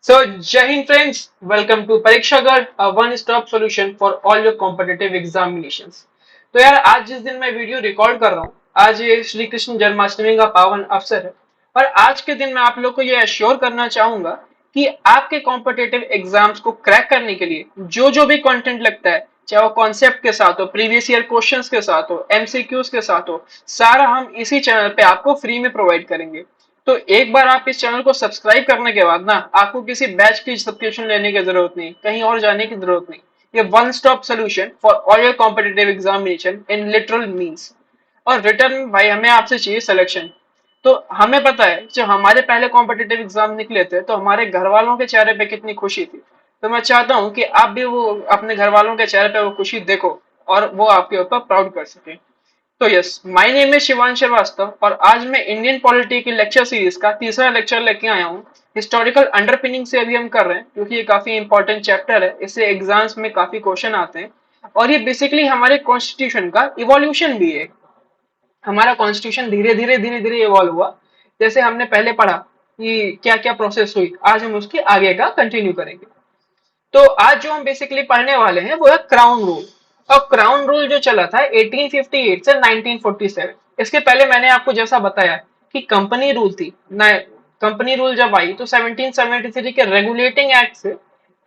So, Jai Hind friends, welcome to Parikshagar, a one-stop solution for all your competitive examinations. तो यार आज जिस दिन मैं वीडियो रिकॉर्ड कर रहा हूँ, आज ये श्री कृष्ण जन्माष्टमी का पावन अवसर है और आज के दिन मैं आप लोग को ये एश्योर करना चाहूंगा कि आपके कॉम्पिटेटिव एग्जाम्स को क्रैक करने के लिए जो जो भी कंटेंट लगता है, चाहे वो कॉन्सेप्ट के साथ हो, प्रीवियस ईयर क्वेश्चंस के साथ हो, एमसीक्यूज के साथ हो, सारा हम इसी चैनल पे आपको फ्री में प्रोवाइड करेंगे। तो एक बार आप इस चैनल को सब्सक्राइब करने के बाद ना आपको किसी बैच की सब्सक्रिप्शन लेने की जरूरत नहीं, कहीं और जाने की जरूरत नहीं। ये one stop solution for all your competitive examination in literal means. और रिटर्न भाई हमें आपसे चाहिए सिलेक्शन। तो हमें पता है जब हमारे पहले कॉम्पिटेटिव एग्जाम निकले थे तो हमारे घर वालों के चेहरे पे कितनी खुशी थी। तो मैं चाहता हूँ कि आप भी वो अपने घर वालों के चेहरे पे वो खुशी देखो और वो आपके ऊपर प्राउड कर सके। तो yes, my name is Shivansh Srivastava और आज मैं इंडियन पॉलिटी की लेक्चर सीरीज का तीसरा लेक्चर लेके आया हूँ। हिस्टोरिकल अंडरपिनिंग से अभी हम कर रहे हैं क्योंकि ये काफी इंपॉर्टेंट चैप्टर है, इससे एग्जाम्स में काफी क्वेश्चन आते हैं। और ये बेसिकली हमारे कॉन्स्टिट्यूशन का इवोल्यूशन भी है। हमारा कॉन्स्टिट्यूशन धीरे धीरे इवॉल्व हुआ। जैसे हमने पहले पढ़ा कि क्या क्या प्रोसेस हुई, आज हम उसकी आगे का कंटिन्यू करेंगे। तो आज जो हम बेसिकली पढ़ने वाले हैं वो है क्राउन रूल। और क्राउन रूल जो चला था 1858 से 1947। इसके पहले मैंने आपको जैसा बताया कि कंपनी रूल थी ना। कंपनी रूल जब आई तो 1773 के रेगुलेटिंग एक्ट से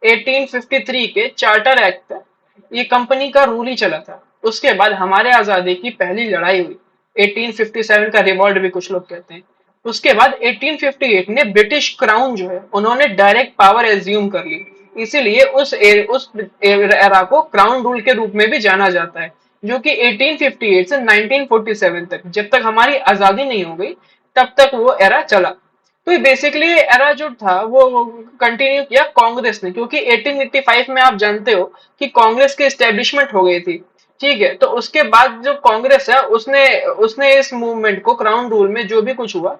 1853 के चार्टर एक्ट तक ये कंपनी का रूल ही चला था। उसके बाद हमारे आजादी की पहली लड़ाई हुई, 1857 का रिवॉल्ट भी कुछ लोग कहते हैं। उसके बाद 1858 ने ब्रिटिश क्राउन जो है उन्होंने डायरेक्ट पावर एज्यूम कर ली। इसीलिए उस एरा को क्राउन रूल के रूप में भी जाना जाता है, जो कि 1858 से 1947 तक, जब तक हमारी आजादी नहीं हो गई तब तक वो एरा चला। तो बेसिकली एरा जो था वो कंटिन्यू किया कांग्रेस ने, क्योंकि 1885 में आप जानते हो कि कांग्रेस की एस्टेब्लिशमेंट हो गई थी। ठीक है, तो उसके बाद जो कांग्रेस है उसने उसने इस मूवमेंट को, क्राउन रूल में जो भी कुछ हुआ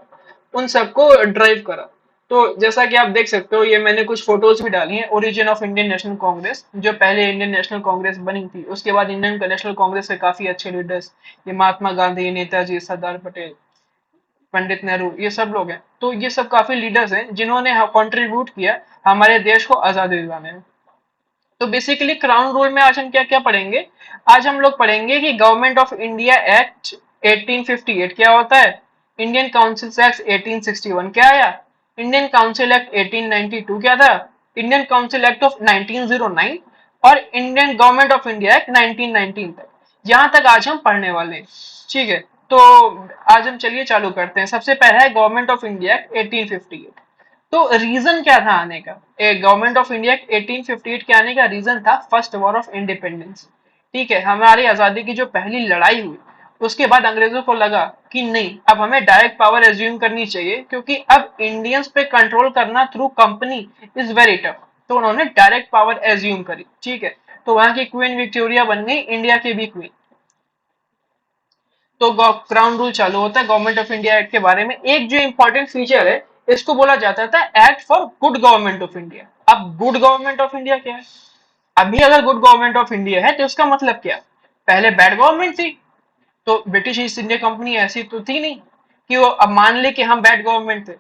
उन सबको ड्राइव करा। तो जैसा कि आप देख सकते हो, ये मैंने कुछ फोटोज भी डाली हैं। Origin of Indian national Congress, जो पहले इंडियन नेशनल कांग्रेस बनी थी, उसके बाद इंडियन नेशनल कांग्रेस के काफी अच्छे लीडर्स, ये महात्मा गांधी, नेताजी, सरदार पटेल, पंडित नेहरू, ये सब लोग हैं। तो ये सब काफी लीडर्स हैं जिन्होंने कंट्रीब्यूट किया हमारे देश को आजादी दिलाने में। तो बेसिकली क्राउन रूल में आज हम क्या क्या पढ़ेंगे। आज हम लोग पढ़ेंगे कि गवर्नमेंट ऑफ इंडिया एक्ट 1858 क्या होता है, इंडियन काउंसिल एक्ट 1861 क्या आया, इंडियन काउंसिल एक्ट 1892 क्या था, इंडियन काउंसिल एक्ट ऑफ 1909 और Indian government of India act 1919 तक। यहां तक आज हम पढ़ने वाले हैं। ठीक है, तो आज हम चलिए चालू करते हैं। सबसे पहला है गवर्नमेंट ऑफ इंडिया एक्ट 1858। तो रीजन क्या था आने का, गवर्नमेंट ऑफ इंडिया 1858 के आने का रीजन था फर्स्ट वॉर ऑफ इंडिपेंडेंस। ठीक है, हमारी आजादी की जो पहली लड़ाई हुई उसके बाद अंग्रेजों को लगा कि नहीं, अब हमें डायरेक्ट पावर एज्यूम करनी चाहिए, क्योंकि अब इंडियंस पे कंट्रोल करना through company is very tough. तो उन्होंने डायरेक्ट पावर एज्यूम करी। ठीक है, तो वहां की क्वीन विक्टोरिया बन गई इंडिया की भी क्वीन। तो क्राउन रूल चालू होता है गवर्नमेंट ऑफ इंडिया एक्ट के बारे में। एक जो इंपॉर्टेंट फीचर है, इसको बोला जाता था act for good government of India. अब गुड गवर्नमेंट ऑफ इंडिया क्या है? अभी अगर गुड गवर्नमेंट ऑफ इंडिया है तो इसका मतलब क्या, पहले बैड गवर्नमेंट थी। तो ब्रिटिश ईस्ट इंडिया कंपनी ऐसी तो थी नहीं कि वो अब मान ले कि हम बैड गवर्नमेंट थे।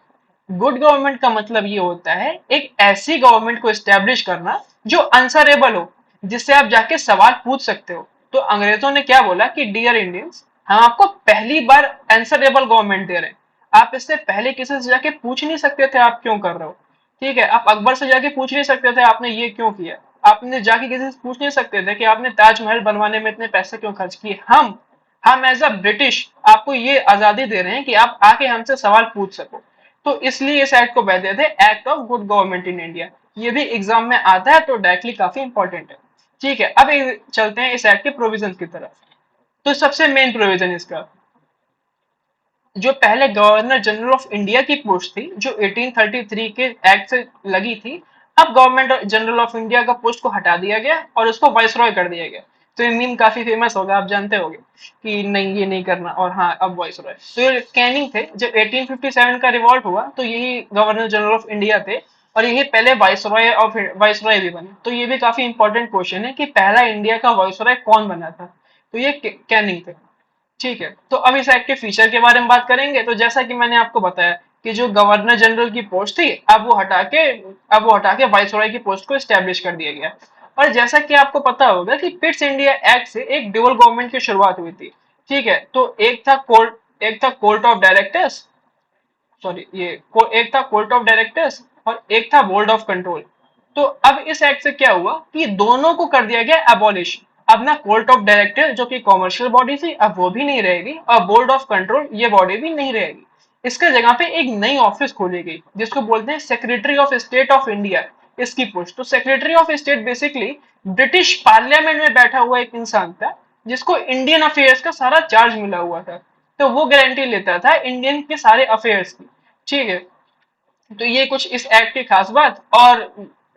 गुड गवर्नमेंट का मतलब ये होता है एक ऐसी गवर्नमेंट को एस्टेब्लिश करना जो आंसरेबल हो, जिससे आप जाके सवाल पूछ सकते हो। तो अंग्रेजों ने क्या बोला कि डियर इंडियंस, हम आपको पहली बार आंसरेबल गवर्नमेंट दे रहे हैं। आप इससे पहले किसी से जाके पूछ नहीं सकते थे आप क्यों कर रहे हो। ठीक है, आप अकबर से जाके पूछ नहीं सकते थे आपने ये क्यों किया। आपने जाके किसी से पूछ नहीं सकते थे कि आपने ताजमहल बनवाने में इतने पैसे क्यों खर्च किए। हम एज अ ब्रिटिश आपको ये आजादी दे रहे हैं कि आप आके हमसे सवाल पूछ सको। तो इसलिए इस एक्ट को कहते थे act of good government in India. ये भी एग्जाम में आता है तो डायरेक्टली काफी इंपॉर्टेंट है। ठीक है, अब चलते हैं इस एक्ट के प्रोविजन की तरफ। तो सबसे मेन प्रोविजन इसका, जो पहले गवर्नर जनरल ऑफ इंडिया की पोस्ट थी जो 1833 के एक्ट से लगी थी, अब गवर्नमेंट जनरल ऑफ इंडिया का पोस्ट को हटा दिया गया और उसको वाइसरॉय कर दिया गया। तो ये मीम काफी फेमस होगा, आप जानते होंगे कि नहीं ये नहीं करना, और हाँ अब वाइसरॉय। तो ये कैनिंग थे, जब 1857 का रिवॉल्ट हुआ तो यही गवर्नर जनरल ऑफ इंडिया थे और यही पहले वाइसरॉय भी बने। तो ये भी काफी इंपॉर्टेंट क्वेश्चन है कि पहला इंडिया का वाइसरॉय कौन बना था। तो ये कैनिंग थे। ठीक है, तो अब इस एक्ट के फीचर के बारे में बात करेंगे। तो जैसा कि मैंने आपको बताया कि जो गवर्नर जनरल की पोस्ट थी अब वो हटा के वाइसरॉय की पोस्ट को स्टैब्लिश कर दिया गया। और जैसा कि आपको पता होगा कि पिट्स इंडिया एक्ट से एक ड्यूअल गवर्नमेंट की शुरुआत हुई थी। ठीक है, तो एक था कोर्ट ऑफ डायरेक्टर्स, सॉरी एक था कोर्ट ऑफ डायरेक्टर्स और एक था बोर्ड ऑफ कंट्रोल। तो अब इस एक्ट से क्या हुआ कि दोनों को कर दिया गया एबॉलिश। अब ना कोर्ट ऑफ डायरेक्टर जो कि कॉमर्शियल बॉडी थी अब वो भी नहीं रहेगी और बोर्ड ऑफ कंट्रोल ये बॉडी भी नहीं रहेगी। इसके जगह पे एक नई ऑफिस खोली गई जिसको बोलते हैं secretary of state of India. इसकी पोस्ट तो secretary of state basically British parliament में बैठा हुआ एक इंसान था जिसको इंडियन अफेयर्स का सारा चार्ज मिला हुआ था। तो वो गारंटी लेता था इंडियन के सारे अफेयर्स की। ठीक है, तो ये कुछ इस एक्ट की खास बात। और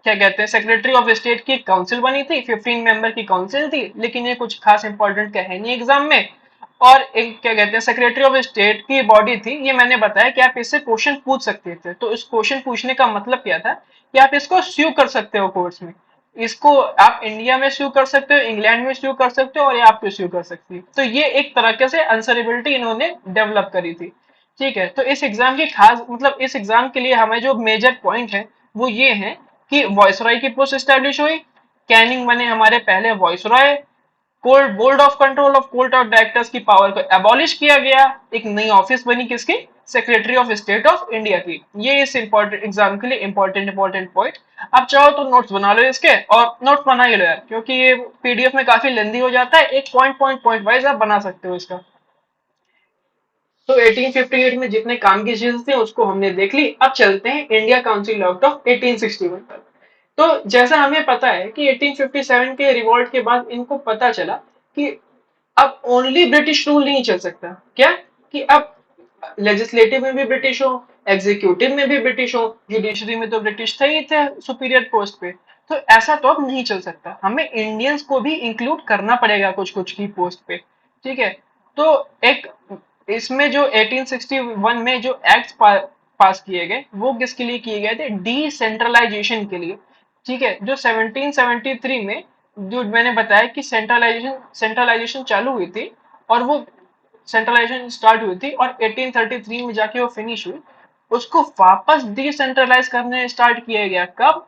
क्या कहते हैं, सेक्रेटरी ऑफ स्टेट की एक काउंसिल बनी थी, 15 मेंबर की काउंसिल थी, लेकिन ये कुछ खास इंपॉर्टेंट का है नहीं एग्जाम में। और एक क्या कहते हैं सेक्रेटरी ऑफ स्टेट की बॉडी थी, ये मैंने बताया कि आप इससे क्वेश्चन पूछ सकते थे। तो इस क्वेश्चन पूछने का मतलब क्या था कि आप इसको स्यू कर सकते हो कोर्ट्स में। इसको आप इंडिया में स्यू कर सकते हो, इंग्लैंड में स्यू कर सकते हो और ये आप पे स्यू कर सकती है। तो ये एक तरीके से आंसरेबिलिटी इन्होंने डेवलप करी थी। ठीक है, तो इस एग्जाम की खास मतलब इस एग्जाम के लिए हमें जो मेजर पॉइंट है वो ये है कि वॉइसरॉय की पोस्ट स्टैब्लिश हुई, कैनिंग बने हमारे पहले viceroy, court board of control of court of directors की पावर को एबॉलिश किया गया, एक नई ऑफिस बनी किसकी, secretary of state of India की। ये इस इंपॉर्टेंट एग्जाम के लिए इंपॉर्टेंट पॉइंट। आप चाहो तो नोट्स बना लो इसके, और नोट बना ही लो यार क्योंकि ये पीडीएफ में काफी लेंदी हो जाता है। एक पॉइंट वाइज आप बना सकते हो इसका। तो 1858 में जितने काम की चीजें थी उसको हमने देख ली। अब चलते हैं इंडिया काउंसिल एक्ट ऑफ 1861 पर। तो जैसा हमें पता है कि 1857 के रिवॉल्ट के बाद इनको पता चला कि अब ओनली ब्रिटिश रूल नहीं चल सकता। क्या कि अब लेजिस्लेटिव में भी ब्रिटिश हो, एग्जीक्यूटिव में भी ब्रिटिश हो, जुडिशरी में तो ब्रिटिश थे ही थे सुपीरियर पोस्ट पे। तो ऐसा तो अब नहीं चल सकता, हमें इंडियंस को भी इंक्लूड करना पड़ेगा कुछ कुछ की पोस्ट पे। ठीक है, तो एक इसमें जो 1861 में जो एक्ट पास किए गए वो किसके लिए किए गए थे, डिसेंट्रलाइजेशन के लिए। ठीक है, जो 1773 में जो मैंने बताया कि सेंट्रलाइजेशन चालू हुई थी और वो सेंट्रलाइजेशन स्टार्ट हुई थी और 1833 में जाके वो फिनिश हुई। उसको वापस डिसेंट्रलाइज करने स्टार्ट किया गया कब,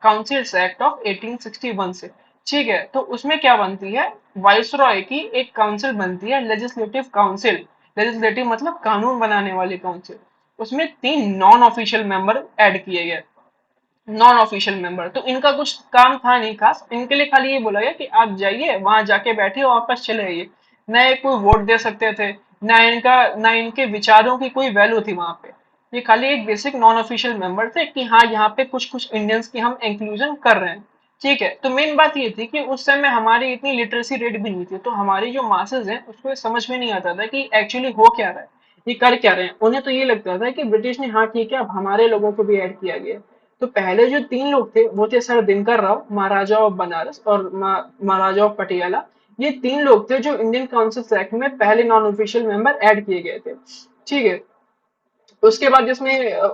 काउंसिल्स एक्ट ऑफ 1861 से। ठीक है, तो उसमें क्या बनती है, वाइसरॉय की एक काउंसिल बनती है, लेजिस्लेटिव काउंसिल। लेजिस्लेटिव मतलब कानून बनाने वाली काउंसिल। उसमें 3 नॉन ऑफिशियल मेंबर ऐड किए गए। नॉन ऑफिशियल मेंबर तो इनका कुछ काम था नहीं खास, इनके लिए खाली ये बोला गया कि आप जाइए वहां जाके बैठे और वापस चले आइए। न ये कोई वोट दे सकते थे, ना इनके विचारों की कोई वैल्यू थी वहां पे। ये खाली एक बेसिक नॉन ऑफिशियल मेंबर थे कि हाँ यहाँ पे कुछ कुछ इंडियंस की हम इंक्लूजन कर रहे हैं। ठीक है, तो मेन बात ये थी कि उस समय हमारी इतनी लिटरेसी रेट भी नहीं थी, तो हमारी जो मासेस हैं उसको ये समझ में नहीं आता था कि एक्चुअली हो क्या रहा है, ये कर क्या रहे हैं। उन्हें तो ये लगता था कि ब्रिटिश ने हाँ ठीक है अब हमारे लोगों को भी ऐड किया गया। तो पहले जो 3 लोग थे वो थे sir Dinkar Rao, Maharaja of Banaras और महाराजा ऑफ पटियाला। ये 3 लोग थे जो इंडियन काउंसिल एक्ट में पहले नॉन ऑफिशियल मेंबर ऐड किए गए थे। ठीक है, उसके बाद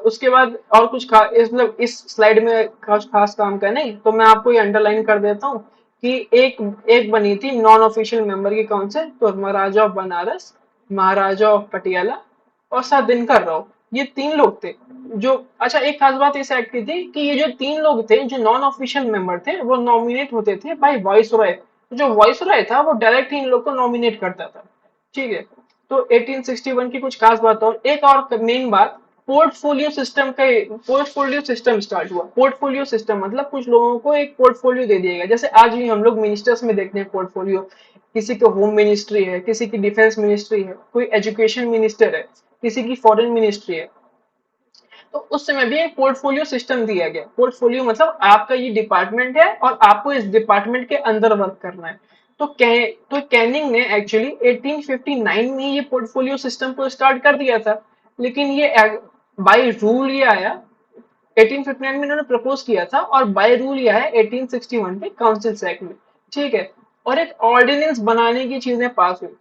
उसके बाद और कुछ मतलब इस स्लाइड में कुछ खास काम का नहीं, तो मैं आपको ये अंडरलाइन कर देता हूँ कि एक एक बनी थी नॉन ऑफिशियल मेंबर की काउंसिल, तो महाराजा ऑफ बनारस, महाराजा ऑफ पटियाला और सर दिनकर राव, ये 3 लोग थे जो। अच्छा, एक खास बात इस एक्ट की थी कि ये जो 3 लोग थे जो नॉन ऑफिशियल मेंबर थे वो नॉमिनेट होते थे बाय वॉइस रॉय। जो वॉइस रॉय था वो डायरेक्ट इन लोग को नॉमिनेट करता था। ठीक है, तो 1861 की कुछ खास बात और एक और मेन बात, पोर्टफोलियो सिस्टम का पोर्टफोलियो सिस्टम स्टार्ट हुआ। पोर्टफोलियो सिस्टम मतलब कुछ लोगों को एक पोर्टफोलियो दे दिया गया, जैसे आज भी हम लोग मिनिस्टर्स में देखते हैं पोर्टफोलियो। किसी को होम मिनिस्ट्री है, किसी की डिफेंस मिनिस्ट्री है, कोई एजुकेशन मिनिस्टर है, किसी की फॉरेन मिनिस्ट्री है। तो उस समय भी एक पोर्टफोलियो सिस्टम दिया गया। पोर्टफोलियो मतलब आपका ये डिपार्टमेंट है और आपको इस डिपार्टमेंट के अंदर वर्क करना है। तो कैनिंग ने एक्चुअली 1859 में ये पोर्टफोलियो सिस्टम को स्टार्ट कर दिया था, लेकिन ये बाय रूल ये आया 1859 में इन्होंने प्रपोज किया था और बाय रूल ये आया 1861 के काउंसिल एक्ट में। ठीक है, और एक ऑर्डिनेंस बनाने की चीजें पास हुई।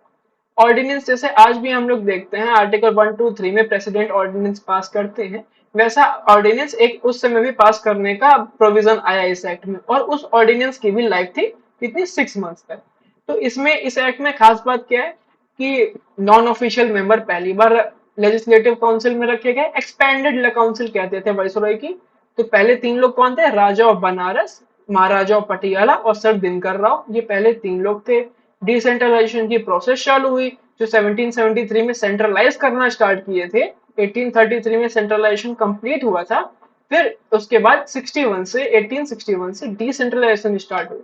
ऑर्डिनेंस जैसे आज भी हम लोग देखते हैं आर्टिकल 1, 2, 3 में प्रेसिडेंट ऑर्डिनेंस पास करते हैं, वैसा ऑर्डिनेंस एक उस समय भी पास करने का प्रोविजन आया इस एक्ट में। और उस ऑर्डिनेंस की भी लाइफ थी कितनी, 6 मंथ्स तक। तो इसमें इस एक्ट में खास बात क्या है कि नॉन ऑफिशियल मेंबर पहली बार लेजिस्लेटिव काउंसिल में रखे गए, एक्सपेंडेड काउंसिल कहते थे वाइसरॉय की। तो पहले तीन लोग कौन थे? राजा ऑफ बनारस, महाराजा ऑफ पटियाला और सर दिनकर राव, ये पहले तीन लोग थे। डिसेंट्रलाइजेशन की प्रोसेस चालू हुई, जो 1773 में सेंट्रलाइज करना स्टार्ट किए थे, 1833 में सेंट्रलाइजेशन कंप्लीट हुआ था। फिर उसके बाद 61 से 1861 से डिसेंट्रलाइजेशन स्टार्ट हुई।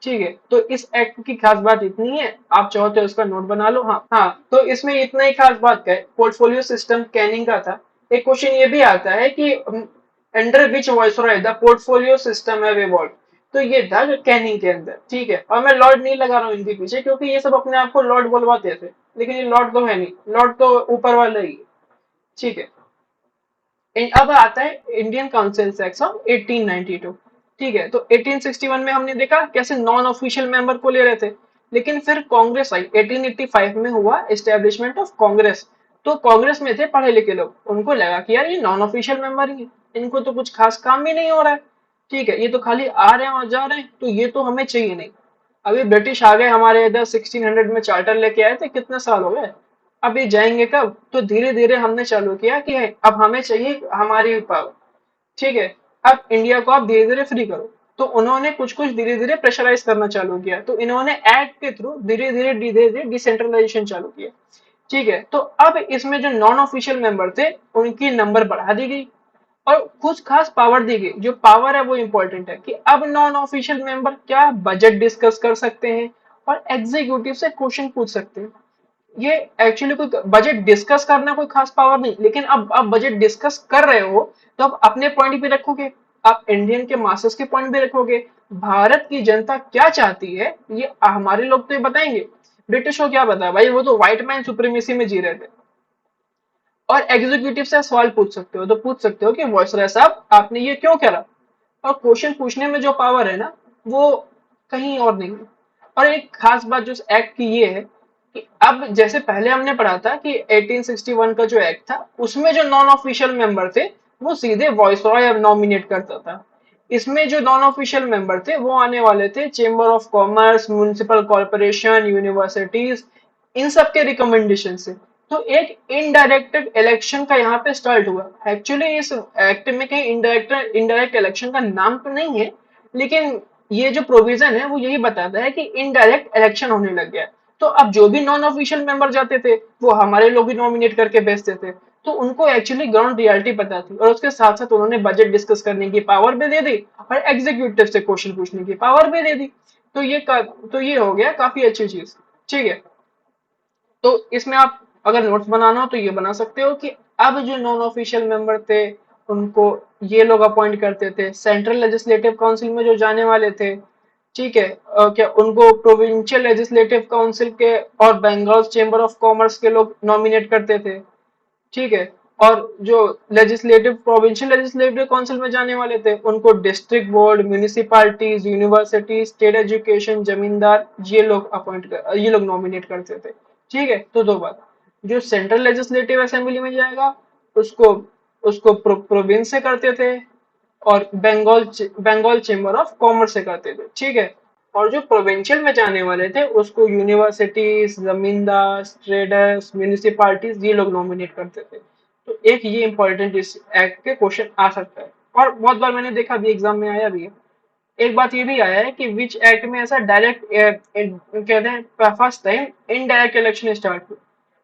ठीक है, तो इस एक्ट की खास बात इतनी है, आप चाहो तो इसका नोट बना लो। हाँ हाँ, तो इसमें इतना ही खास बात है, पोर्टफोलियो सिस्टम कैनिंग का था। एक क्वेश्चन ये भी आता है कि under which viceroy the portfolio system है इवॉल्व। तो ये था कैनिंग के अंदर। ठीक है, और मैं लॉर्ड नहीं लगा रहा हूँ इनके पीछे, क्योंकि ये सब अपने आप को लॉर्ड बोलवाते थे, लेकिन ये लॉर्ड तो है नहीं, लॉर्ड तो ऊपर वाले ही है। ठीक है, अब आता है इंडियन काउंसिल एक्ट ऑफ 1892। ठीक है, तो 1861 में हमने देखा कैसे नॉन ऑफिशियल मेंबर को ले रहे थे, लेकिन फिर कांग्रेस आई, 1885 में हुआ एस्टेब्लिशमेंट ऑफ कांग्रेस। तो कांग्रेस में थे पढ़े लिखे लोग, उनको लगा कि यार ये नॉन ऑफिशियल मेंबर ही है, इनको तो कुछ खास काम भी नहीं हो रहा है। ठीक है, ये तो खाली आ रहे हैं और जा रहे हैं, तो ये तो हमें चाहिए नहीं। अभी ब्रिटिश आ गए हमारे इधर, 1600 में चार्टर लेके आए थे, कितने साल हो गए। अब ये जाएंगे कब? तो धीरे धीरे हमने चालू किया कि अब हमें चाहिए हमारी पावर। ठीक है, अब इंडिया को आप धीरे धीरे फ्री करो। तो उन्होंने कुछ कुछ धीरे धीरे प्रेशराइज करना चालू किया, तो इन्होंने एक्ट के थ्रू धीरे धीरे डिसेंट्रलाइजेशन चालू किया। ठीक है, तो अब इसमें जो नॉन ऑफिशियल मेंबर थे, उनकी नंबर बढ़ा दी गई और कुछ खास पावर दी गई। जो पावर है वो इंपॉर्टेंट है कि अब नॉन ऑफिशियल मेंबर क्या बजट डिस्कस कर सकते हैं और एग्जीक्यूटिव से क्वेश्चन पूछ सकते हैं। ये एक्चुअली कोई बजट डिस्कस करना कोई खास पावर नहीं, लेकिन अब आप बजट डिस्कस कर रहे हो तो आप अपने पॉइंट भी रखोगे, आप इंडियन के मासेस के पॉइंट भी रखोगे, भारत की जनता क्या चाहती है ये हमारे लोग तो ये बताएंगे। ब्रिटिश को क्या पता भाई, वो तो व्हाइट मैन सुप्रीमेसी में जी रहे थे। और एग्जीक्यूटिव से सवाल पूछ सकते हो, तो पूछ सकते हो कि वॉइसरॉय साहब आपने ये क्यों करा। और क्वेश्चन पूछने में जो पावर है ना, वो कहीं और नहीं है। और एक खास बात जो एक्ट की ये है कि अब जैसे पहले हमने पढ़ा था कि 1861 का जो एक्ट था, उसमें जो नॉन ऑफिशियल मेंबर थे वो सीधे वॉइसरॉय नॉमिनेट करता था। इसमें जो नॉन ऑफिशियल मेंबर थे वो आने वाले थे chamber of commerce, municipal corporation, universities, इन सब के रिकमेंडेशन से। तो एक इनडायरेक्ट इलेक्शन का यहाँ पे स्टार्ट हुआ। एक्चुअली इस एक्ट में कहीं इनडायरेक्ट इनडायरेक्ट इलेक्शन का नाम तो नहीं है, लेकिन ये जो प्रोविजन है वो यही बताता है कि इनडायरेक्ट इलेक्शन होने लग गया है। तो अब जो भी नॉन ऑफिशियल मेंबर जाते थे वो हमारे लोग भी नॉमिनेट करके भेजते थे। तो उनको एक्चुअली ग्राउंड रियलिटी पता थी, और उसके साथ साथ उन्होंने बजट डिस्कस करने की पावर भी दे दी और एग्जीक्यूटिव से क्वेश्चन पूछने की पावर भी दे दी। तो तो ये हो गया काफी अच्छी चीज। ठीक है, तो इसमें आप अगर नोट्स बनाना हो तो ये बना सकते हो कि अब जो नॉन ऑफिशियल मेंबर थे उनको ये लोग अपॉइंट करते थे सेंट्रल लेजिस्लेटिव काउंसिल में जो जाने वाले थे। ठीक है, क्या उनको प्रोविंशियल लेजिस्लेटिव काउंसिल के और बंगाल चेंबर ऑफ कॉमर्स के लोग नॉमिनेट करते थे। ठीक है, और जो लेजिस्लेटिव प्रोविंशियल लेजिस्लेटिव काउंसिल में जाने वाले थे उनको district board, municipalities, university, state education, zamindar, ये लोग नॉमिनेट करते थे। ठीक है, तो दो बात, जो सेंट्रल लेजिस्लेटिव असेंबली में जाएगा उसको उसको प्रोविंस से करते थे, और बंगाल चेंबर ऑफ कॉमर्स से करते थे। ठीक है, और जो प्रोविंशियल में जाने वाले थे उसको यूनिवर्सिटीज, जमींदार, ट्रेडर्स, म्यूनिसिपालिटीज, ये लोग नॉमिनेट करते थे। तो एक ये इंपॉर्टेंट इस एक्ट के क्वेश्चन आ सकता है, और बहुत बार मैंने देखा भी एग्जाम में आया भी है। एक बात ये भी आया है कि विच एक्ट में ऐसा डायरेक्ट कहते हैं first time indirect election start हुई।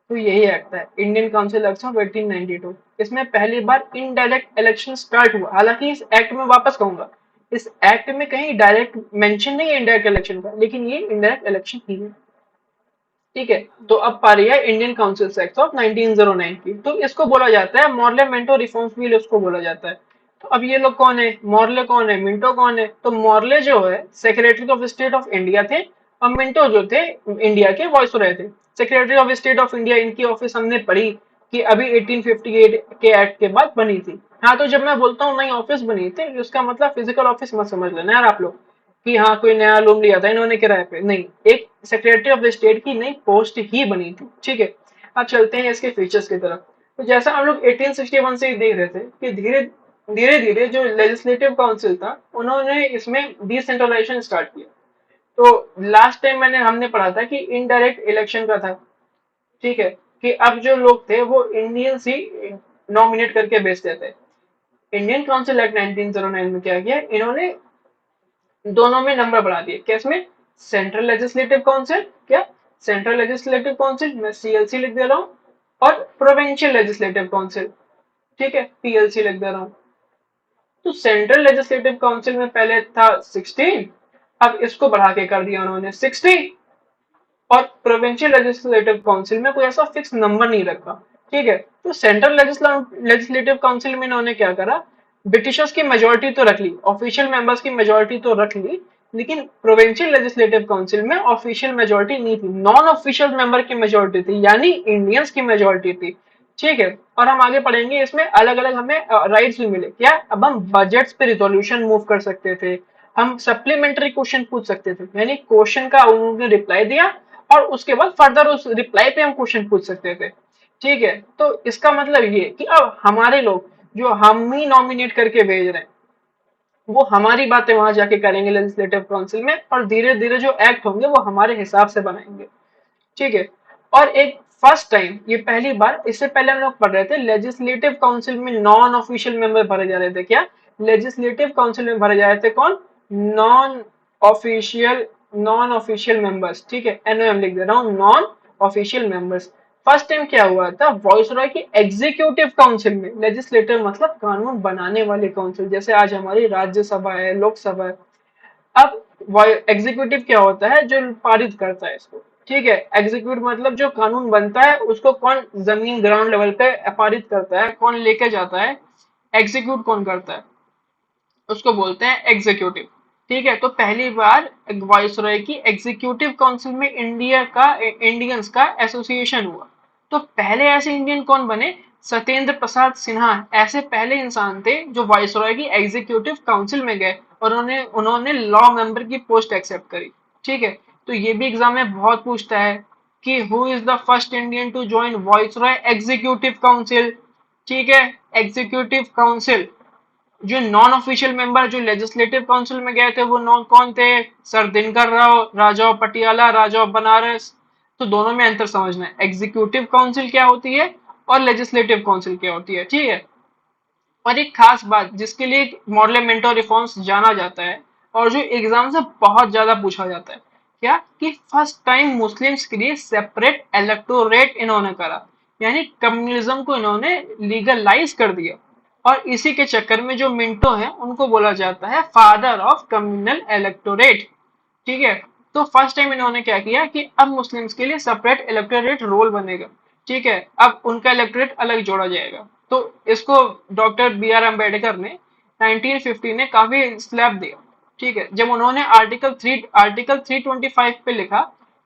तो यही एक्ट है इंडियन काउंसिल एक्ट ऑफ 1892। इसमें पहली बार इनडायरेक्ट इलेक्शन स्टार्ट हुआ। हालांकि इस एक्ट में वापस कहूंगा, इस एक्ट में कहीं डायरेक्ट मेंशन नहीं है इनडायरेक्ट इलेक्शन का, लेकिन ये इनडायरेक्ट इलेक्शन ही है। ठीक है, तो अब पारी है इंडियन काउंसिल एक्ट ऑफ 1909 की। तो इसको बोला जाता है मॉर्ले मिंटो रिफॉर्म्स बिल, इसको बोला जाता है। तो अब ये लोग कौन है, मॉर्ले कौन है, मिंटो कौन है? तो मॉर्ले जो है secretary of state of India थे, और मिंटो जो थे इंडिया के वॉइसरॉय थे। Secretary of state of India, इनकी ऑफिस हमने पढ़ी कि अभी 1858 के एक्ट के बाद बनी थी। हाँ, तो जब मैं बोलता हूँ नई ऑफिस बनी थी, उसका मतलब फिजिकल ऑफिस मत समझ लेना यार आप लोग कि हाँ कोई नया रूम लिया था इन्होंने किराए पे, नहीं, एक सेक्रेटरी ऑफ स्टेट की नई पोस्ट ही बनी थी। ठीक है, अब चलते हैं इसके फीचर्स की तरफ। तो जैसा हम लोग 1861 से ही देख रहे थे कि धीरे धीरे धीरे जो लेजिस्लेटिव काउंसिल था उन्होंने इसमें डिसेंट्रलाइजेशन स्टार्ट किया। तो लास्ट टाइम हमने पढ़ा था कि इनडायरेक्ट इलेक्शन का था। ठीक है, कि अब जो लोग थे वो इंडियंस ही नॉमिनेट करके भेजते थे। इंडियन काउंसिल एक्ट 1909 में क्या किया इन्होंने, दोनों में नंबर बढ़ा दिए। किसमें? सेंट्रल लेजिस्लेटिव काउंसिल, क्या सेंट्रल लेजिस्लेटिव काउंसिल, मैं सीएलसी लिख दे रहा हूँ, और प्रोविंशियल लेजिस्लेटिव काउंसिल, ठीक है, पीएलसी लिख दे रहा हूँ। तो सेंट्रल लेजिस्लेटिव काउंसिल में पहले था 16, अब इसको बढ़ा के कर दिया उन्होंने 60, और प्रोविंशियल लेजिस्लेटिव काउंसिल में कोई ऐसा फिक्स नंबर नहीं रखा। ठीक है, तो सेंट्रल लेजिस्लेटिव काउंसिल में इन्होंने क्या करा, ब्रिटिशर्स की मेजोरिटी तो रख ली, ऑफिशियल मेंबर्स की मेजोरिटी तो रख ली, लेकिन प्रोविंशियल लेजिस्लेटिव काउंसिल में ऑफिशियल मेजोरिटी नहीं थी, नॉन ऑफिशियल मेंबर की मेजोरिटी थी, यानी इंडियंस की मेजोरिटी थी। ठीक है, और हम आगे पढ़ेंगे इसमें अलग अलग हमें राइट्स भी मिले। क्या? अब हम बजट्स पे रिजोल्यूशन मूव कर सकते थे, हम सप्लीमेंट्री क्वेश्चन पूछ सकते थे, यानी क्वेश्चन का उन्होंने रिप्लाई दिया और उसके बाद फर्दर उस रिप्लाई पे हम क्वेश्चन पूछ सकते थे। ठीक है, तो इसका मतलब ये कि अब हमारे लोग जो हम ही नॉमिनेट करके भेज रहे हैं वो हमारी बातें वहां जाके करेंगे लेजिस्लेटिव काउंसिल में, और धीरे धीरे जो एक्ट होंगे वो हमारे हिसाब से बनाएंगे। ठीक है, और एक फर्स्ट टाइम, ये पहली बार, इससे पहले हम लोग पढ़ रहे थे लेजिस्लेटिव काउंसिल में नॉन ऑफिशियल मेंबर भरे जा रहे थे। क्या? लेजिस्लेटिव काउंसिल में भरे जा रहे थे कौन? Non official, non official members. ठीक है, एनओएम लिख दे रहा हूँ, non official members. First time क्या हुआ था, वॉइसरॉय की एग्जीक्यूटिव काउंसिल में, लेजिस्लेटिव मतलब कानून बनाने वाली काउंसिल, जैसे आज हमारी राज्यसभा है, लोकसभा है। अब एग्जीक्यूटिव क्या होता है, जो पारित करता है इसको। ठीक है, एग्जीक्यूट मतलब जो कानून बनता है उसको कौन जमीन ग्राउंड लेवल पे पारित करता है, कौन लेके जाता है, एग्जीक्यूट कौन करता है, उसको बोलते हैं एग्जीक्यूटिव। ठीक है, तो पहली बार वाइसरॉय की एग्जीक्यूटिव काउंसिल में इंडियंस का एसोसिएशन हुआ। तो पहले ऐसे इंडियन कौन बने? सत्येंद्र प्रसाद सिन्हा ऐसे पहले इंसान थे जो वाइसरॉय की एग्जीक्यूटिव काउंसिल में गए और उन्होंने उन्होंने लॉ मेंबर की पोस्ट एक्सेप्ट करी। ठीक है, तो ये भी एग्जाम में बहुत पूछता है कि who is the first Indian to join viceroy executive council. ठीक है, एग्जीक्यूटिव काउंसिल, जो नॉन ऑफिशियल मेंबर जो लेजिस्लेटिव काउंसिल में गए थे वो नॉन कौन थे? Sir Dinkar Rao, Raja of Patiala, Raja of Banaras. तो दोनों में अंतर समझना है, एग्जीक्यूटिव काउंसिल क्या होती है और लेजिस्लेटिव काउंसिल क्या होती है। ठीक है, और एक खास बात जिसके लिए मॉडल रिफॉर्म्स जाना जाता है और जो एग्जाम से बहुत ज्यादा पूछा जाता है, क्या कि फर्स्ट टाइम मुस्लिम्स के लिए सेपरेट इलेक्टोरेट इन्होंने करा, यानी कम्युनिज्म को इन्होंने लीगलाइज कर दिया। और इसी के चक्कर में जो मिंटो हैं उनको बोला जाता है फादर ऑफ कम्युनल इलेक्टोरेट। ठीक है, तो फर्स्ट टाइम इन्होंने क्या किया कि अब मुस्लिम्स के लिए सेपरेट इलेक्टोरेट रोल बनेगा। ठीक है, अब उनका इलेक्टोरेट अलग जोड़ा जाएगा। तो इसको डॉक्टर बी आर अम्बेडकर ने 1950 ने काफी स्लैब दिया। ठीक है, जब उन्होंने आर्टिकल 325 पे लिखा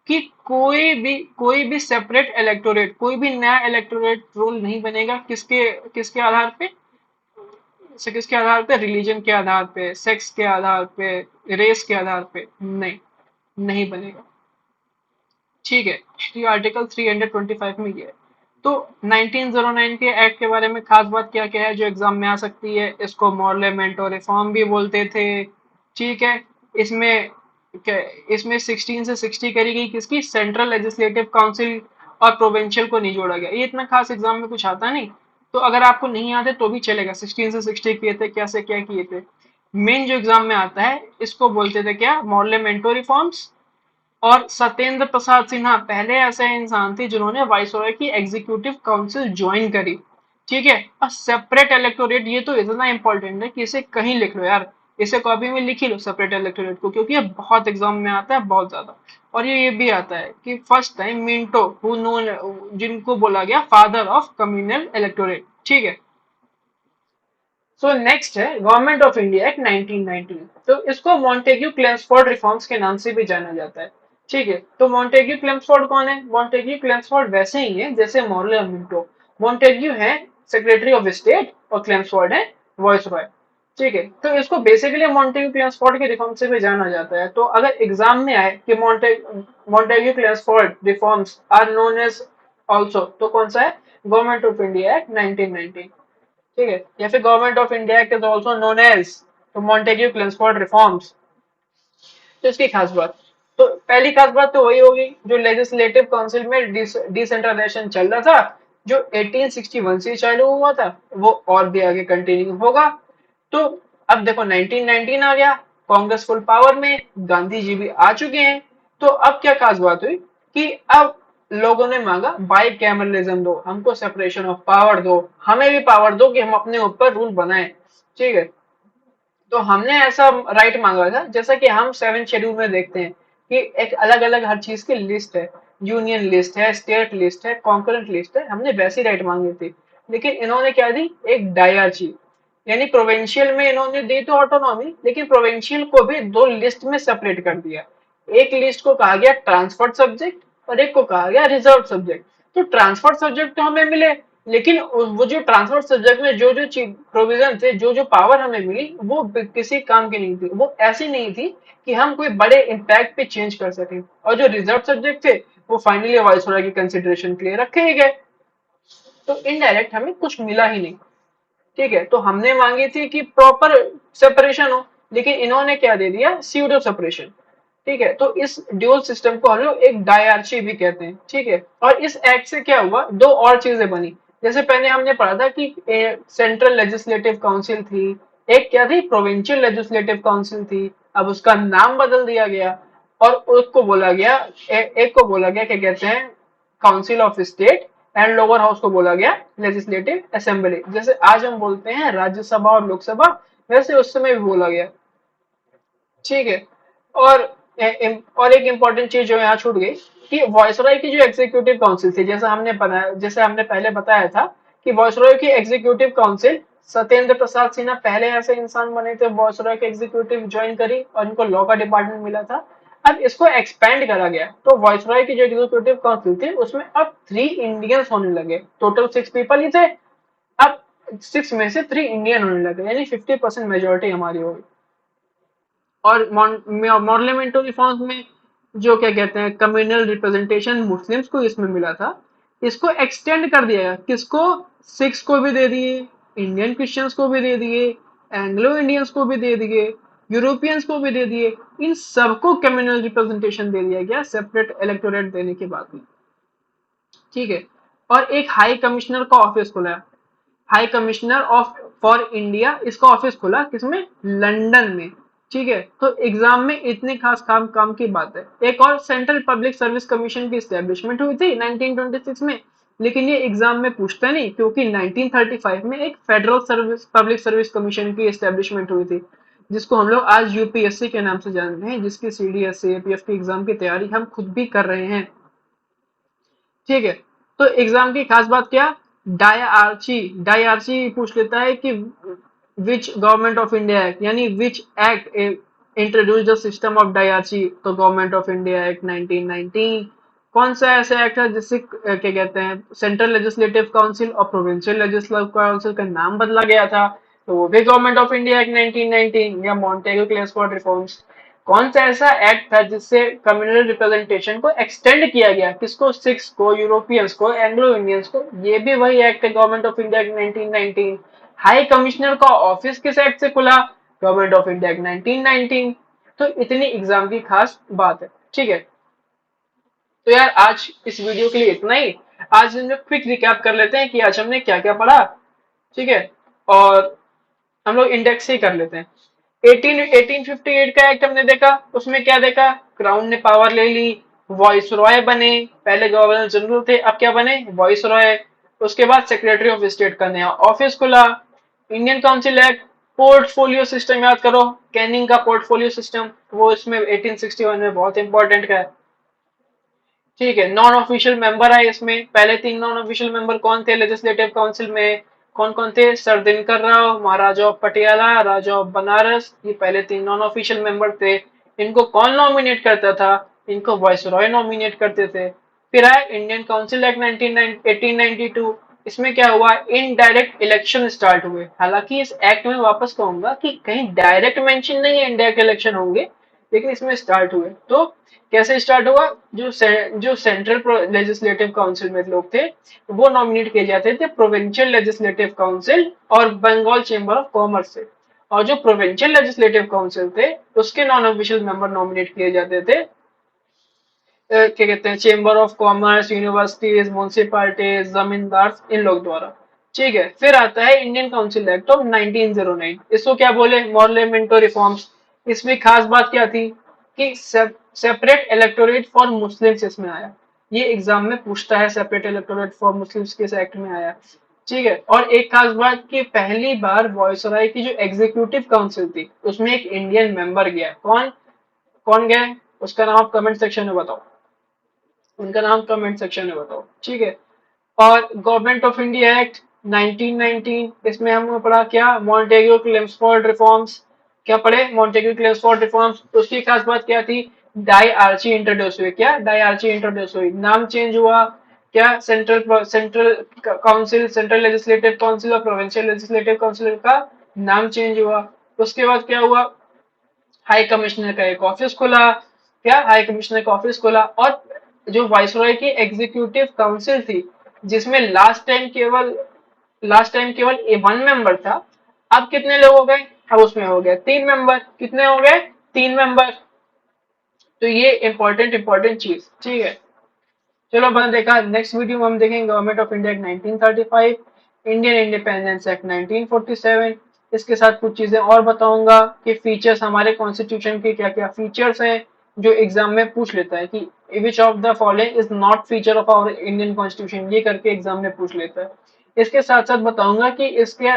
कि कोई भी सेपरेट इलेक्टोरेट, कोई भी नया इलेक्टोरेट रोल नहीं बनेगा, किसके किसके आधार पे? किसके आधार पे? रिलीजन के आधार पे, सेक्स के आधार पे, रेस के आधार पे नहीं, नहीं बनेगा। ठीक है, ये आर्टिकल 325 में ये है। तो 1909 के एक्ट के बारे में खास बात क्या क्या है जो एग्जाम में आ सकती है, इसको मॉडलेमेंट और रिफॉर्म भी बोलते थे। ठीक है, इसमें इसमें 16 से 60 करी गई, किसकी? सेंट्रल लेजिस्लेटिव काउंसिल, और प्रोविंशियल को नहीं जोड़ा गया। ये इतना खास एग्जाम में कुछ आता नहीं, तो अगर आपको नहीं आते तो भी चलेगा। 16 से 60 किए थे, क्या से क्या किए थे। मेन जो एग्जाम में आता है इसको बोलते थे क्या? मॉडलेमेंटो रिफॉर्म्स। और सत्येंद्र प्रसाद सिन्हा पहले ऐसे इंसान थे जिन्होंने वाइसरॉय की एग्जीक्यूटिव काउंसिल ज्वाइन करी। ठीक है, और सेपरेट इलेक्टोरेट, ये तो इतना इंपॉर्टेंट है कि इसे कहीं लिख लो यार, इसे कॉपी में लिख ही लो सेपरेट इलेक्टोरेट को, क्योंकि ये बहुत एग्जाम में आता है, बहुत ज्यादा। और ये भी आता है कि first time Minto who known, जिनको बोला गया फादर ऑफ कम्युनल इलेक्टोरेट। ठीक है, सो नेक्स्ट है गवर्नमेंट ऑफ इंडिया एक्ट 1919। तो इसको मॉन्टेग्यू क्लेम्सफोर्ड रिफॉर्म्स के नाम से भी जाना जाता है। ठीक है, तो मॉन्टेग्यू क्लेम्सफोर्ड कौन है? मॉन्टेग्यू क्लेम्सफोर्ड वैसे ही है जैसे मॉर्ले और मिंटो। मॉन्टेग्यू है सेक्रेटरी ऑफ स्टेट और क्लेम्सफोर्ड है वॉइसरॉय। ठीक है, तो इसको बेसिकली मॉन्टेग्यू क्लेम्सफोर्ड के रिफॉर्म से भी जाना जाता है। तो अगर एग्जाम में आए कि Montagu Chelmsford reforms are known as also, तो कौन सा है? Government of India act 1919। ठीक है, या फिर government of India act is also known as तो मॉन्टेग्यू क्लेम्सफोर्ड रिफॉर्म्स। तो इसकी खास बात, तो पहली खास बात तो वही होगी, जो लेजिस्लेटिव काउंसिल में डिसेंट्रलाइजेशन चल रहा था, जो 1861 से चालू हुआ था, वो और भी आगे कंटिन्यू होगा। तो अब देखो 1919 आ गया, कांग्रेस फुल पावर में, गांधी जी भी आ चुके हैं। तो अब क्या खास बात हुई कि अब लोगों ने मांगा बाई कैमरलिज्म दो, हमको सेपरेशन ऑफ पावर दो, हमें भी पावर दो कि हम अपने ऊपर रूल बनाए। ठीक है, तो हमने ऐसा राइट मांगा था, जैसा कि हम 7 शेड्यूल में देखते हैं कि एक अलग अलग हर चीज की लिस्ट है, यूनियन लिस्ट है, स्टेट लिस्ट है, कॉन्करेंट लिस्ट है, हमने वैसी राइट मांगी थी। लेकिन इन्होंने क्या दी, एक डायरची, यानी प्रोविंशियल में इन्होंने दी तो ऑटोनॉमी, लेकिन प्रोविंशियल को भी दो लिस्ट में सेपरेट कर दिया। एक लिस्ट को कहा गया ट्रांसफर्ड सब्जेक्ट और एक को कहा गया रिजर्व सब्जेक्ट। तो ट्रांसफर्ड सब्जेक्ट तो हमें मिले, लेकिन वो जो ट्रांसफर सब्जेक्ट में जो जो प्रोविजन थे, जो जो पावर हमें मिली, वो किसी काम की नहीं थी, वो ऐसी नहीं थी कि हम कोई बड़े इम्पैक्ट पे चेंज कर सके। और जो रिजर्व सब्जेक्ट थे, वो फाइनली वाइसरॉय की कंसिडरेशन के लिए रखे ही गए। तो इनडायरेक्ट हमें कुछ मिला ही नहीं। ठीक है, तो हमने मांगी थी कि प्रॉपर सेपरेशन हो, लेकिन इन्होंने क्या दे दिया, स्यूडो सेपरेशन। ठीक है, तो इस ड्यूल सिस्टम को हम लोग एक डायरची भी कहते हैं। ठीक है, और इस एक्ट से क्या हुआ, दो और चीजें बनी। जैसे पहले हमने पढ़ा था कि सेंट्रल लेजिस्लेटिव काउंसिल थी, एक क्या थी, प्रोविंशियल लेजिस्लेटिव काउंसिल थी। अब उसका नाम बदल दिया गया और उसको बोला गया एक को बोला गया क्या कहते हैं, council of state, and lower house को बोला गया लेजिस्लेटिव असेंबली। जैसे आज हम बोलते हैं राज्यसभा और लोकसभा, वैसे उस समय भी बोला गया। ठीक है, और और एक इम्पॉर्टेंट चीज जो यहाँ छूट गई कि वॉइसरॉय की जो एग्जीक्यूटिव काउंसिल थी, जैसे हमने पहले बताया था कि वॉइसरॉय की एग्जीक्यूटिव काउंसिल, सत्येंद्र प्रसाद सिन्हा पहले ऐसे इंसान बने थे वॉइसरॉय के एग्जीक्यूटिव ज्वाइन करी और इनको लॉ का डिपार्टमेंट मिला था। अब इसको एक्सपेंड करा गया, तो वॉइसरॉय की जो एग्जीक्यूटिव काउंसिल थी उसमें अब 3 इंडियंस होने लगे, टोटल 6 पीपल ही थे। अब 6 में से 3 इंडियन होने लगे, यानी 50% मेजोरिटी हमारी होगी। और मॉडलिमेंटो रिफॉर्म्स में जो क्या कहते हैं, कम्युनल रिप्रेजेंटेशन मुस्लिम्स को इसमें मिला था, इसको एक्सटेंड कर दिया गया। किसको, सिख्स को भी दे दिए, इंडियन क्रिश्चियंस को भी दे दिए, एंग्लो इंडियंस को भी दे दिए, यूरोपियंस को भी दे दिए, इन सबको कम्युनल रिप्रेजेंटेशन दे दिया गया सेपरेट इलेक्टोरेट देने के बाद में। ठीक है, और एक हाई कमिश्नर का ऑफिस खुला है, high commissioner of for India, इसका ऑफिस खुला किसमें, लंदन में। ठीक है, तो एग्जाम में इतनी खास काम काम की बात है। एक और सेंट्रल पब्लिक सर्विस कमीशन की स्टैब्लिशमेंट हुई थी 1926 में, लेकिन ये एग्जाम में पूछता नहीं, क्योंकि 1935 में एक federal service public service commission की स्टैब्लिशमेंट हुई थी, जिसको हम लोग आज यूपीएससी के नाम से जानते हैं, जिसकी सीडीएस एपीएफ की एग्जाम की तैयारी हम खुद भी कर रहे हैं। ठीक है, तो एग्जाम की खास बात क्या, डायआरची पूछ लेता है कि which government of India act, यानी which act introduce the system of dyarchy, तो गवर्नमेंट ऑफ इंडिया एक्ट 1919। कौन सा ऐसा एक्ट है जिससे क्या कहते हैं, सेंट्रल लेजिस्लेटिव काउंसिल और प्रोविंशियल लेजिस्लेटिव काउंसिल का नाम बदला गया था, तो वो भी गवर्नमेंट ऑफ इंडिया एक्ट 1919 या मॉन्टेगो क्लेसफोर्ड रिफॉर्म्स। कौन सा ऐसा एक्ट था जिससे कम्युनल रिप्रेजेंटेशन को एक्सटेंड किया गया, किसको, सिक्स को, यूरोपियंस को, एंग्लो इंडियंस को, ये भी वही एक्ट है, government of India act 1919। High commissioner का ऑफिस किस एक्ट से खुला, गवर्नमेंट ऑफ इंडिया एक्ट 1919। तो इतनी एग्जाम की खास बात है। ठीक है, तो यार आज इस वीडियो के लिए इतना ही। आज हम लोग क्विक रिकैप कर लेते हैं कि आज हमने क्या क्या पढ़ा। ठीक है, और हम लोग इंडेक्स से ही कर लेते हैं। 1858 का एक्ट हमने देखा, उसमें क्या देखा, क्राउन ने पावर ले ली, वॉइस रॉय बने, पहले गवर्नर जनरल थे, अब क्या बने, वॉइस रॉय। उसके बाद सेक्रेटरी ऑफ स्टेट का नया ऑफिस खुला। Indian council act, portfolio system याद करो, कैनिंग का पोर्टफोलियो सिस्टम, वो इसमें 1861 में बहुत इंपॉर्टेंट का है। ठीक है, नॉन ऑफिशियल मेंबर है इसमें, पहले 3 नॉन ऑफिशियल मेंबर कौन थे लेजिस्लेटिव काउंसिल में, कौन कौन थे, sir Dinkar Rao, Maharaja of Patiala, Raja of Banaras, ये पहले 3 नॉन ऑफिशियल मेंबर थे। इनको कौन नॉमिनेट करता था, इनको वाइसरॉय नॉमिनेट करते थे। फिर आए इंडियन काउंसिल एक्ट 1892, इसमें क्या हुआ, इनडायरेक्ट इलेक्शन स्टार्ट हुए। हालांकि इस एक्ट में वापस कहूंगा कि कहीं डायरेक्ट मेंशन नहीं है इनडायरेक्ट इलेक्शन होंगे, लेकिन इसमें स्टार्ट हुए। तो कैसे स्टार्ट हुआ, जो सेंट्रल लेजिस्लेटिव काउंसिल में लोग थे, वो नॉमिनेट किए जाते थे प्रोविंशियल लेजिस्लेटिव काउंसिल और बंगाल चेंबर ऑफ कॉमर्स से। और जो प्रोविंशियल लेजिस्लेटिव काउंसिल थे, उसके नॉन ऑफिशियल मेंबर नॉमिनेट किए जाते थे क्या कहते हैं, chamber of commerce, universities, municipalities, जमींदार, इन लोग द्वारा। ठीक है, फिर आता है इंडियन काउंसिल एक्ट ऑफ 1909। इसको क्या बोले, मॉर्लेमेंटो रिफॉर्म्स। इसमें खास बात क्या थी कि सेपरेट इलेक्टोरेट फॉर मुस्लिम्स इसमें आया। ये एग्जाम में पूछता है, सेपरेट इलेक्टोरेट फॉर मुस्लिम्स किस एक्ट में आया। ठीक है, और एक खास बात कि पहली बार वॉइसरॉय की जो एग्जीक्यूटिव काउंसिल थी उसमें एक इंडियन मेंबर गया। कौन कौन गया है? उसका नाम आप कमेंट सेक्शन में बताओ, उनका नाम कमेंट सेक्शन में बताओ। ठीक है, और गवर्नमेंट ऑफ इंडिया एक्ट 1919, इसमें हमने पढ़ा क्या, मॉन्टेग्यू क्लेम्सफोर्ड रिफॉर्म्स। क्या पढ़े, मॉन्टेग्यू क्लेम्सफोर्ड रिफॉर्म्स। उसकी खास बात क्या थी, डाई आर्ची इंट्रोड्यूस हुई। क्या डाई आर्ची इंट्रोड्यूस हुई, नाम चेंज हुआ। क्या, central central council, central legislative council और प्रोविंशियल लेजिस्लेटिव काउंसिल का नाम चेंज हुआ। उसके बाद क्या हुआ, हाई कमिश्नर का एक ऑफिस खुला। क्या, हाई कमिश्नर का ऑफिस खुला। और जो वाइसरॉय की एग्जीक्यूटिव काउंसिल थी, जिसमें लास्ट टाइम केवल 1 मेंबर था, अब कितने लोग हो गए, अब उसमें हो गए 3 मेंबर। कितने हो गए, 3 मेंबर। तो ये इंपॉर्टेंट चीज। ठीक है, चलो बना देखा। नेक्स्ट वीडियो में हम देखेंगे government of India act 1935, Indian independence act 1947। इसके साथ कुछ चीजें और बताऊंगा कि फीचर्स, हमारे कॉन्स्टिट्यूशन के क्या क्या फीचर्स हैं जो एग्जाम में पूछ लेता है, कि which of the following is not feature of our Indian constitution, ये करके एग्जाम में पूछ लेता है। इसके साथ साथ बताऊंगा कि इसके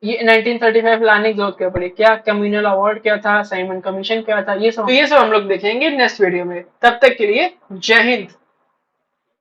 ये 1935 लाने की जरूरत क्या पड़ी, क्या कम्युनल अवार्ड क्या था, साइमन कमीशन क्या था, ये सब हम लोग देखेंगे नेक्स्ट वीडियो में। तब तक के लिए जय हिंद।